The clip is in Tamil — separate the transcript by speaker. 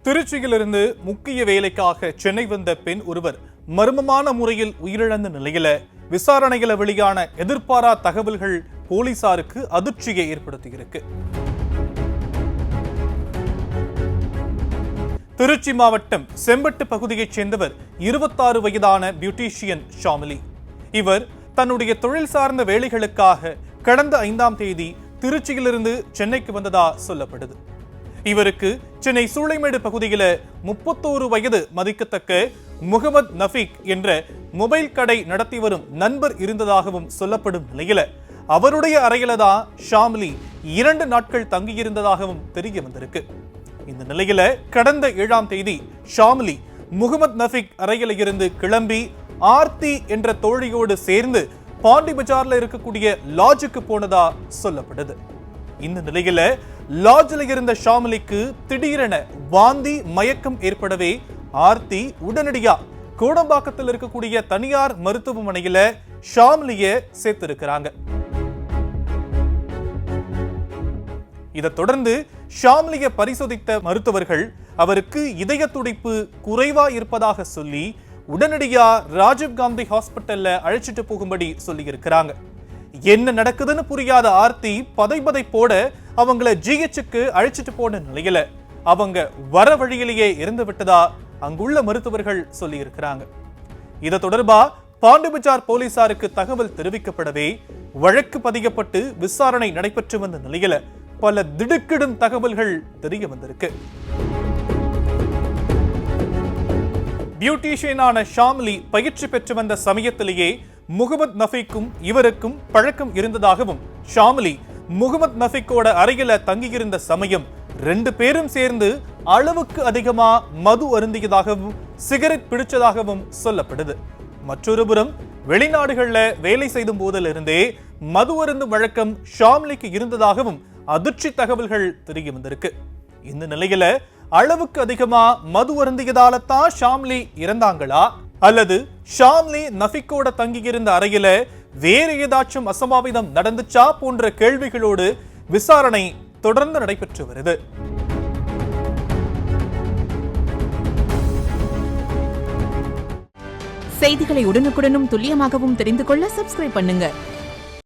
Speaker 1: திருச்சியிலிருந்து முக்கிய வேலைக்காக சென்னை வந்த பெண் ஒருவர் மர்மமான முறையில் உயிரிழந்த நிலையில விசாரணைகளை வெளியான எதிர்பாரா தகவல்கள் போலீசாருக்கு அதிர்ச்சியை ஏற்படுத்தியிருக்கு. திருச்சி மாவட்டம் செம்பட்டு பகுதியைச் சேர்ந்தவர் 26 வயதான பியூட்டிஷியன் ஷாமிலி. இவர் தன்னுடைய தொழில் சார்ந்த வேலைகளுக்காக கடந்த 5ஆம் தேதி திருச்சியிலிருந்து சென்னைக்கு வந்ததா சொல்லப்படுது. இவருக்கு சென்னை சூளைமேடு பகுதியில் 31 வயது மதிக்கத்தக்க முகமது நஃபீக் என்ற மொபைல் கடை நடத்தி வரும் நண்பர் இருந்ததாகவும் சொல்லப்படும் நிலையில அவருடைய அறையில தான் ஷாமிலி 2 நாட்கள் தங்கியிருந்ததாகவும் தெரிய வந்திருக்கு. இந்த நிலையில கடந்த 7ஆம் தேதி ஷாமிலி முகமது நஃபீக் அறையில இருந்து கிளம்பி ஆர்த்தி என்ற தோழியோடு சேர்ந்து பாண்டி பஜார்ல இருக்கக்கூடிய லாட்ஜுக்கு போனதா சொல்லப்படுது. இந்த நிலையில லாட்ஜில் இருந்த ஷாமிலிக்கு திடீரென வாந்தி மயக்கம் ஏற்படவே ஆர்த்தி உடனடியா கோடம்பாக்கத்தில் இருக்கக்கூடிய தனியார் மருத்துவமனையில ஷாமிலிய சேர்த்திருக்கிறாங்க. இதை தொடர்ந்து ஷாமிலிய பரிசோதித்த மருத்துவர்கள் அவருக்கு இதய துடிப்பு குறைவா இருப்பதாக சொல்லி உடனடியா ராஜீவ்காந்தி ஹாஸ்பிட்டல்ல அழைச்சிட்டு போகும்படி சொல்லி இருக்கிறாங்க. என்ன நடக்குதுன்னு புரியாத ஆர்த்தி பதை போட அவங்கள ஜிஹெச்சுக்கு அழைச்சிட்டு போன நிலையில அவங்க வர வழியிலேயே இறந்து விட்டதா அங்குள்ள மருத்துவர்கள் சொல்லி இருக்கிறாங்க. இதை தொடர்பா பாண்டி பஜார் போலீசாருக்கு தகவல் தெரிவிக்கப்படவே வழக்கு பதியப்பட்டு விசாரணை நடைபெற்று வந்த நிலையில பல திடுக்கிடும் தகவல்கள் தெரிய வந்திருக்கு. பியூட்டிஷியனான ஷாமிலி பயிற்சி பெற்று வந்த சமயத்திலேயே முகமது நஃபீக்கும் இவருக்கும் பழக்கம் இருந்ததாகவும் ஷாமிலி முகமது நஃபீக்கோட அறையில தங்கியிருந்த சமயம் 2 பேரும் சேர்ந்து அளவுக்கு அதிகமா மது அருந்தியதாகவும் சிகரெட் பிடிச்சதாகவும் சொல்லப்படுது. மற்றொரு புறம் வெளிநாடுகள்ல வேலை செய்யும் போதிலிருந்தே மது அருந்தும் வழக்கம் ஷாமிலிக்கு இருந்ததாகவும் அதிர்ச்சி தகவல்கள் தெரிய வந்திருக்கு. இந்த நிலையில அளவுக்கு அதிகமா மது அருந்தியதால தான் ஷாமிலி இறந்தாங்களா அல்லது ஷாமிலி நஃபீக்கோட தங்கியிருந்த அறையில வேறு ஏதாச்சும் அசம்பாவிதம் நடந்துச்சா போன்ற கேள்விகளோடு விசாரணை தொடர்ந்து நடைபெற்று வருது.
Speaker 2: செய்திகளை உடனுக்குடனும் துல்லியமாகவும் தெரிந்து கொள்ள சப்ஸ்கிரைப் பண்ணுங்க.